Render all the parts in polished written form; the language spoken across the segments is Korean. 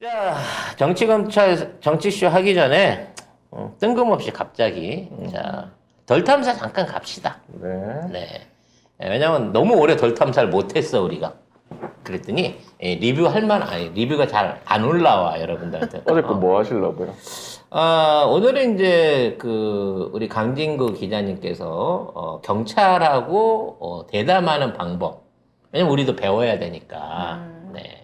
자, 정치검찰 정치쇼 하기 전에 뜬금없이 갑자기 자, 덜 탐사 잠깐 갑시다. 네. 왜냐면 너무 오래 덜 탐사를 못했어 우리가. 그랬더니 리뷰할 만 아니 리뷰가 잘 안 올라와 여러분들한테. 어제 거 뭐 하시려고요? 오늘은 이제 그 우리 강진구 기자님께서 경찰하고 대담하는 방법. 왜냐면 우리도 배워야 되니까. 네.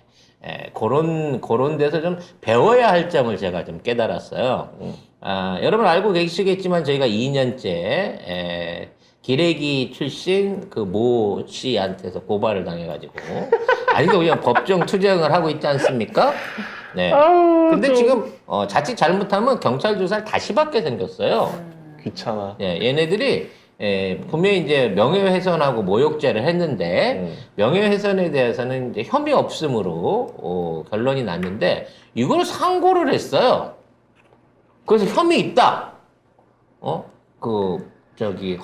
그런 데서 좀 배워야 할 점을 제가 좀 깨달았어요. 여러분 알고 계시겠지만 저희가 2년째 기레기 출신 그 모 씨한테서 고발을 당해가지고 아직도 그냥 법정 투쟁을 하고 있지 않습니까? 네. 근데 지금 자칫 잘못하면 경찰 조사를 다시 받게 생겼어요. 귀찮아. 예, 얘네들이 분명히 이제 명예훼손하고 모욕죄를 했는데 명예훼손에 대해서는 이제 혐의 없음으로 결론이 났는데 이걸 상고를 했어요. 그래서 혐의 있다.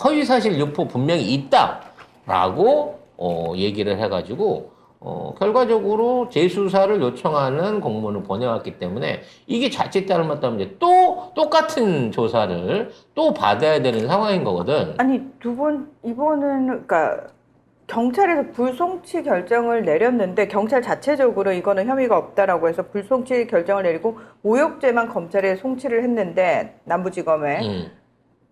허위사실 유포 분명히 있다라고 얘기를 해가지고 결과적으로 재수사를 요청하는 공문을 보내왔기 때문에 이게 자칫 잘못하면 이제 또 똑같은 조사를 또 받아야 되는 상황인 거거든. 아니 이번은 그러니까 경찰에서 불송치 결정을 내렸는데 경찰 자체적으로 이거는 혐의가 없다라고 해서 불송치 결정을 내리고 모욕죄만 검찰에 송치를 했는데 남부지검에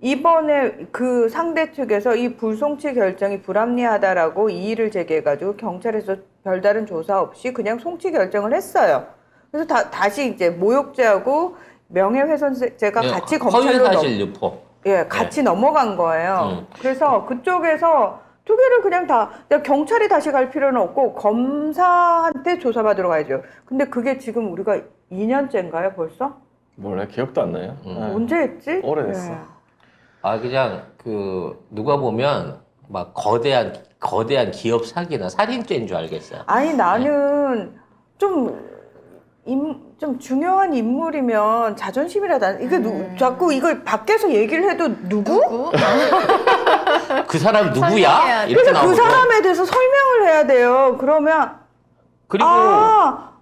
이번에 그 상대 측에서 이 불송치 결정이 불합리하다라고 이의를 제기해가지고 경찰에서 별다른 조사 없이 그냥 송치 결정을 했어요. 그래서 다시 이제 모욕죄하고 명예훼손죄가 같이 검찰로 허위사실 유포. 같이 넘어간 거예요. 그래서 그쪽에서 두 개를 그냥 다 경찰이 다시 갈 필요는 없고 검사한테 조사받으러 가야죠. 근데 그게 지금 우리가 2년째인가요 벌써? 몰라 기억도 안 나요. 언제 했지? 오래됐어. 그냥 누가 보면 막 거대한 기업 사기나 살인죄인 줄 알겠어요. 아니 나는 좀 중요한 인물이면 자존심이라도 이게 자꾸 이걸 밖에서 얘기를 해도 누구? 그 사람 누구야? 이렇게 그래서 그 나오거든. 사람에 대해서 설명을 해야 돼요. 그러면 그리고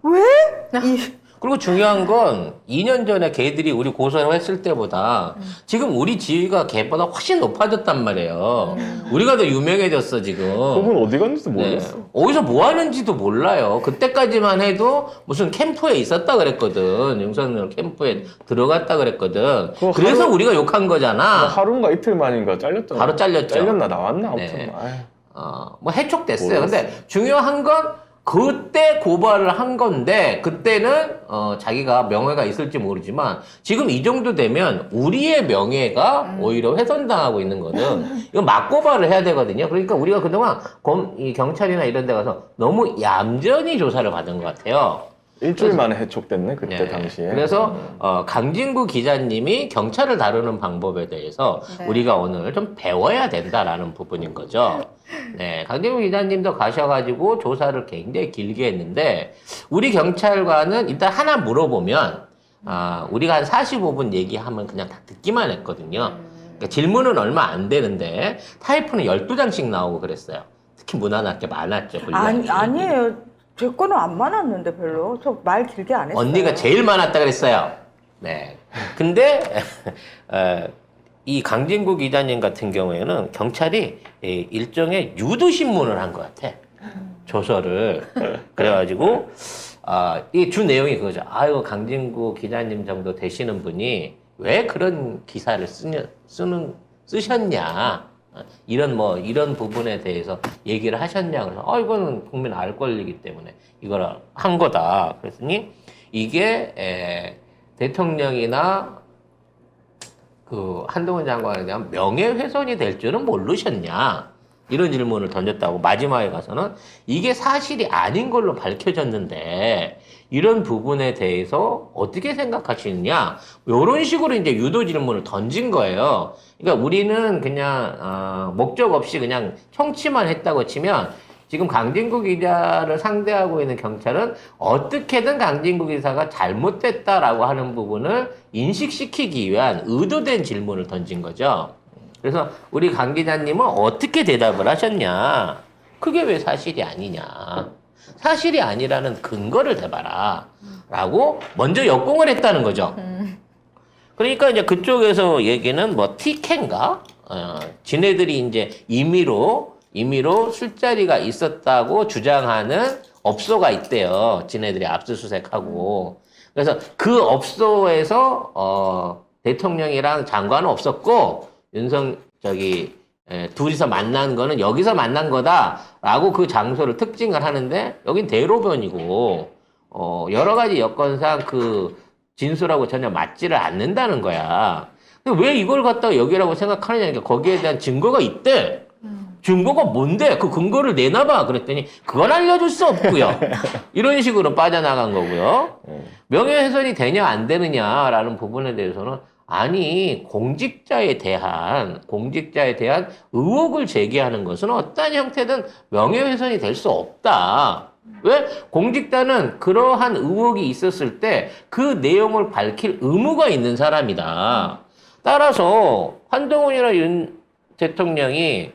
왜? 그리고 중요한 건 2년 전에 걔들이 우리 고소를 했을 때보다 지금 우리 지위가 걔보다 훨씬 높아졌단 말이에요. 우리가 더 유명해졌어 지금. 그분 어디 갔는지도 모르겠어. 어디서 뭐 하는지도 몰라요. 그때까지만 해도 무슨 캠프에 있었다 그랬거든. 윤석열 캠프에 들어갔다 그랬거든. 그래서 우리가 욕한 거잖아. 하루인가 이틀 만인가 잘렸잖아. 바로 잘렸죠. 잘렸나 나왔나 아무튼. 네. 아유. 뭐 해촉됐어요. 모르겠어. 근데 중요한 건 그때 고발을 한 건데 그때는 자기가 명예가 있을지 모르지만 지금 이 정도 되면 우리의 명예가 오히려 훼손당하고 있는 거든. 이거 맞고발을 해야 되거든요. 그러니까 우리가 그동안 이 경찰이나 이런 데 가서 너무 얌전히 조사를 받은 것 같아요. 일주일 만에 해촉됐네 그때 네. 당시에. 그래서 강진구 기자님이 경찰을 다루는 방법에 대해서 우리가 오늘 좀 배워야 된다라는 부분인 거죠. 네, 강진구 기자님도 가셔가지고 조사를 굉장히 길게 했는데 우리 경찰관은 일단 하나 물어보면 우리가 한 45분 얘기하면 그냥 다 듣기만 했거든요. 그러니까 질문은 얼마 안 되는데 타이프는 12장씩 나오고 그랬어요. 특히 문안학교 많았죠. 분량이. 아니에요. 제 거는 안 많았는데 별로. 저 말 길게 안 했어요. 언니가 제일 많았다 그랬어요. 네. 근데 이 강진구 기자님 같은 경우에는 경찰이 일종의 유도 신문을 한 것 같아. 조서를. 그래가지고 이 주 내용이 그거죠. 이거 강진구 기자님 정도 되시는 분이 왜 그런 기사를 쓰셨냐. 이런 부분에 대해서 얘기를 하셨냐. 그래서, 이거는 국민 알 권리이기 때문에 이걸 한 거다. 그랬더니 이게, 대통령이나 그 한동훈 장관에 대한 명예훼손이 될 줄은 모르셨냐. 이런 질문을 던졌다고 마지막에 가서는 이게 사실이 아닌 걸로 밝혀졌는데 이런 부분에 대해서 어떻게 생각하시느냐 이런 식으로 이제 유도 질문을 던진 거예요. 그러니까 우리는 그냥 목적 없이 그냥 청취만 했다고 치면 지금 강진구 기자를 상대하고 있는 경찰은 어떻게든 강진구 기자가 잘못됐다라고 하는 부분을 인식시키기 위한 의도된 질문을 던진 거죠. 그래서 우리 강 기자님은 어떻게 대답을 하셨냐? 그게 왜 사실이 아니냐? 사실이 아니라는 근거를 대봐라. 라고 먼저 역공을 했다는 거죠. 그러니까 이제 그쪽에서 얘기는 뭐 티켓인가? 지네들이 이제 임의로 술자리가 있었다고 주장하는 업소가 있대요. 지네들이 압수수색하고. 그래서 그 업소에서 대통령이랑 장관은 없었고 둘이서 만난 거는 여기서 만난 거다라고 그 장소를 특징을 하는데 여긴 대로변이고 여러 가지 여건상 그 진술하고 전혀 맞지를 않는다는 거야. 근데 왜 이걸 갖다가 여기라고 생각하느냐니까 거기에 대한 증거가 있대. 증거가 뭔데? 그 근거를 내놔봐. 그랬더니 그건 알려줄 수 없고요. 이런 식으로 빠져나간 거고요. 명예훼손이 되냐 안 되느냐라는 부분에 대해서는 아니 공직자에 대한 의혹을 제기하는 것은 어떠한 형태든 명예훼손이 될 수 없다. 왜? 공직자는 그러한 의혹이 있었을 때 그 내용을 밝힐 의무가 있는 사람이다. 따라서 한동훈이나 윤 대통령이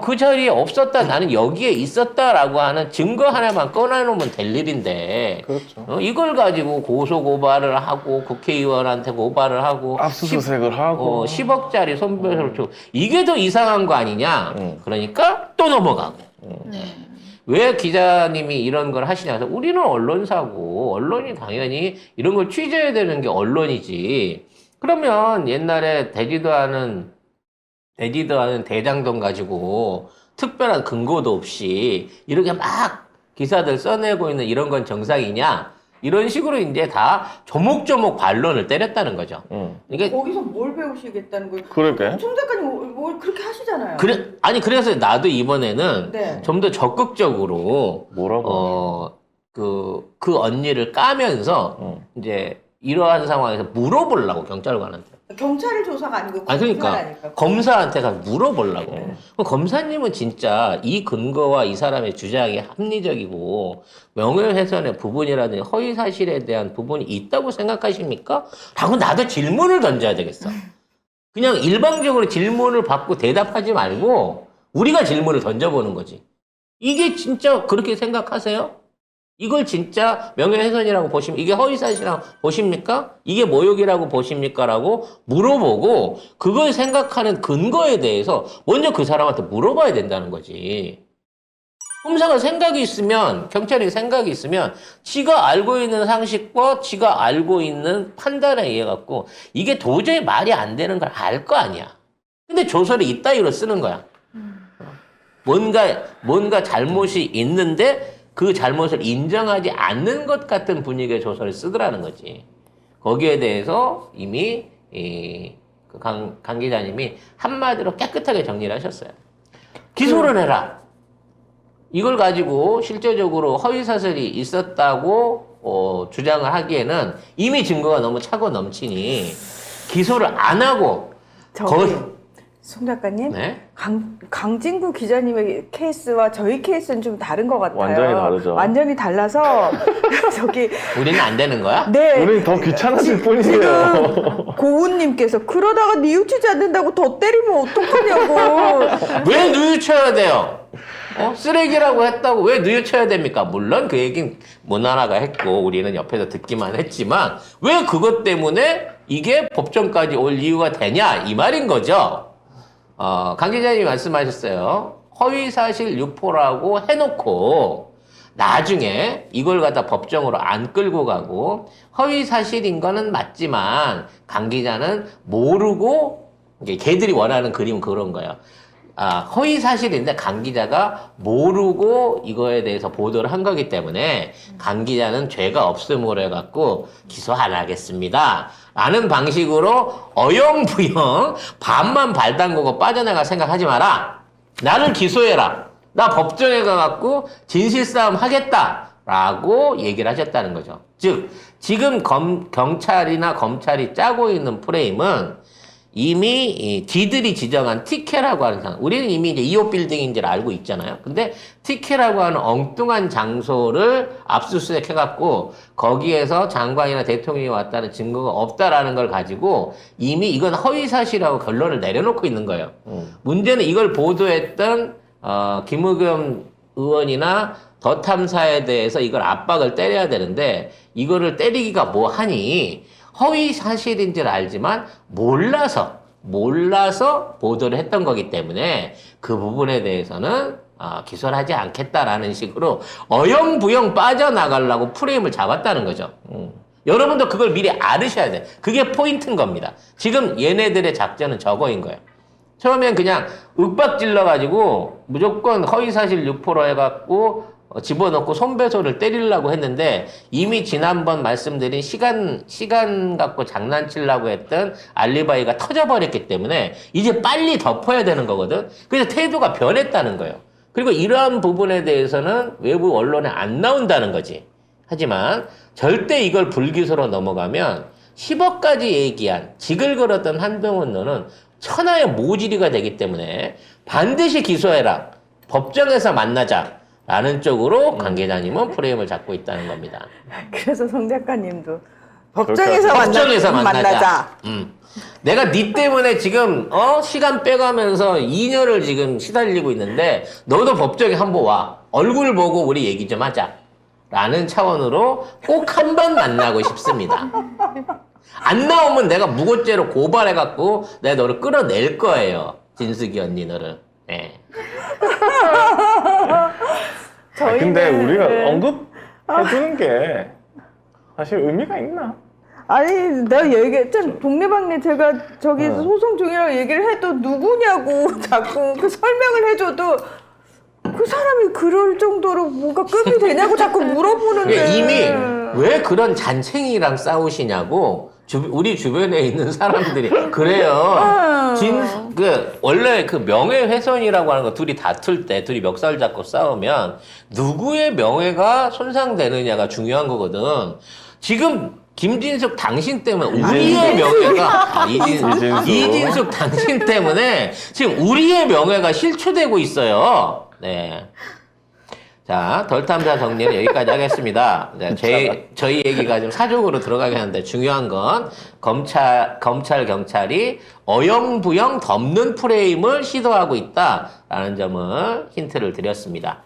그 자리에 없었다, 나는 여기에 있었다라고 하는 증거 하나만 꺼내놓으면 될 일인데, 그렇죠. 이걸 가지고 고소고발을 하고 국회의원한테 고발을 하고 압수수색을 하고 10억짜리 손배소를 주고 이게 더 이상한 거 아니냐? 그러니까 또 넘어가고. 왜 기자님이 이런 걸 하시냐? 그래서 우리는 언론사고 언론이 당연히 이런 걸 취재해야 되는 게 언론이지. 그러면 옛날에 되지도 않은 대장동 가지고 특별한 근거도 없이 이렇게 막 기사들 써내고 있는 이런 건 정상이냐? 이런 식으로 이제 다 조목조목 반론을 때렸다는 거죠. 이게 거기서 뭘 배우시겠다는 거예요? 그러게. 송 작가님 뭘 그렇게 하시잖아요. 그래서 나도 이번에는 네. 좀 더 적극적으로 뭐라고? 그 언니를 까면서 이제 이러한 상황에서 물어보려고 경찰관한테. 경찰 조사가 아니고 그러니까 검사라니까. 검사한테 가서 물어보려고. 그럼 검사님은 진짜 이 근거와 이 사람의 주장이 합리적이고 명예훼손의 부분이라든지 허위사실에 대한 부분이 있다고 생각하십니까? 라고 나도 질문을 던져야 되겠어. 그냥 일방적으로 질문을 받고 대답하지 말고 우리가 질문을 던져보는 거지. 이게 진짜 그렇게 생각하세요? 이걸 진짜 명예훼손이라고 보시면 이게 허위사실이라고 보십니까? 이게 모욕이라고 보십니까? 라고 물어보고 그걸 생각하는 근거에 대해서 먼저 그 사람한테 물어봐야 된다는 거지. 검사가 생각이 있으면, 경찰이 생각이 있으면 지가 알고 있는 상식과 지가 알고 있는 판단에 의해 갖고 이게 도저히 말이 안 되는 걸 알 거 아니야. 근데 조서를 이따위로 쓰는 거야. 뭔가 잘못이 있는데 그 잘못을 인정하지 않는 것 같은 분위기의 조서를 쓰더라는 거지. 거기에 대해서 이미 강 기자님이 한마디로 깨끗하게 정리를 하셨어요. 기소를 해라. 이걸 가지고 실제적으로 허위사실이 있었다고 주장을 하기에는 이미 증거가 너무 차고 넘치니 기소를 안 하고 송 작가님, 네? 강진구 기자님의 케이스와 저희 케이스는 좀 다른 것 같아요. 완전히 다르죠. 완전히 달라서 우리는 안 되는 거야? 네. 우리 더 귀찮아질 뿐이에요. 지금 고은님께서 그러다가 뉘우치지 않는다고 더 때리면 어떡하냐고. 왜 뉘우쳐야 돼요? 쓰레기라고 했다고 왜 뉘우쳐야 됩니까? 물론 그 얘기는 모나라가 했고 우리는 옆에서 듣기만 했지만 왜 그것 때문에 이게 법정까지 올 이유가 되냐 이 말인 거죠. 강 기자님이 말씀하셨어요. 허위사실 유포라고 해놓고 나중에 이걸 갖다 법정으로 안 끌고 가고 허위사실인 거는 맞지만 강 기자는 모르고 이게 걔들이 원하는 그림은 그런 거예요. 허위사실인데 강 기자가 모르고 이거에 대해서 보도를 한 거기 때문에 강 기자는 죄가 없음으로 해갖고 기소 안 하겠습니다. 라는 방식으로 어영부영 반만 발 담그고 빠져나갈 생각하지 마라. 나를 기소해라. 나 법정에 가갖고 진실싸움 하겠다. 라고 얘기를 하셨다는 거죠. 즉 지금 경찰이나 검찰이 짜고 있는 프레임은 이미 지들이 지정한 티켓라고 하는 상황. 우리는 이미 이제 2호 빌딩인지를 알고 있잖아요. 근데 티켓라고 하는 엉뚱한 장소를 압수수색해갖고 거기에서 장관이나 대통령이 왔다는 증거가 없다라는 걸 가지고 이미 이건 허위사실이라고 결론을 내려놓고 있는 거예요. 문제는 이걸 보도했던 김의겸 의원이나 더 탐사에 대해서 이걸 압박을 때려야 되는데 이거를 때리기가 뭐 하니 허위 사실인 줄 알지만 몰라서 보도를 했던 거기 때문에 그 부분에 대해서는 기소를 하지 않겠다라는 식으로 어영부영 빠져나가려고 프레임을 잡았다는 거죠. 여러분도 그걸 미리 알으셔야 돼. 그게 포인트인 겁니다. 지금 얘네들의 작전은 저거인 거예요. 처음엔 그냥 윽박질러가지고 무조건 허위사실 유포로 해갖고 집어넣고 손배소를 때리려고 했는데 이미 지난번 말씀드린 시간 갖고 장난치려고 했던 알리바이가 터져버렸기 때문에 이제 빨리 덮어야 되는 거거든. 그래서 태도가 변했다는 거예요. 그리고 이러한 부분에 대해서는 외부 언론에 안 나온다는 거지. 하지만 절대 이걸 불기소로 넘어가면 10억까지 얘기한 직을 걸었던 한동훈 너는 천하의 모질이가 되기 때문에 반드시 기소해라. 법정에서 만나자. 라는 쪽으로 관계자님은 프레임을 잡고 있다는 겁니다. 그래서 송 작가님도 법정에서 만나자. 내가 네 때문에 지금 시간 빼가면서 2년을 지금 시달리고 있는데 너도 법정에 한번 와. 얼굴 보고 우리 얘기 좀 하자. 라는 차원으로 꼭 한 번 만나고 싶습니다. 안 나오면 내가 무고죄로 고발해갖고 내가 너를 끌어낼 거예요. 진숙이 언니 너를. 네. 근데 우리가 네. 언급해주는 게 사실 의미가 있나? 아니 내가 얘기했잖아. 독립박리 제가 저기 소송 중이라고 얘기를 해도 누구냐고 자꾸 그 설명을 해줘도 그 사람이 그럴 정도로 뭔가 급이 되냐고 자꾸 물어보는데 이미 왜 그런 잔챙이랑 싸우시냐고 우리 주변에 있는 사람들이 그래요. 원래 그 명예훼손이라고 하는 거 둘이 다툴 때 둘이 멱살 잡고 싸우면 누구의 명예가 손상되느냐가 중요한 거거든. 지금 김진숙 당신 때문에 우리의 명예가 이진숙 당신 때문에 지금 우리의 명예가 실추되고 있어요. 네. 자, 덜탐사 정리는 여기까지 하겠습니다. 네, 저희 얘기가 좀 사족으로 들어가긴 하는데 중요한 건 검찰, 경찰이 어영부영 덮는 프레임을 시도하고 있다라는 점을 힌트를 드렸습니다.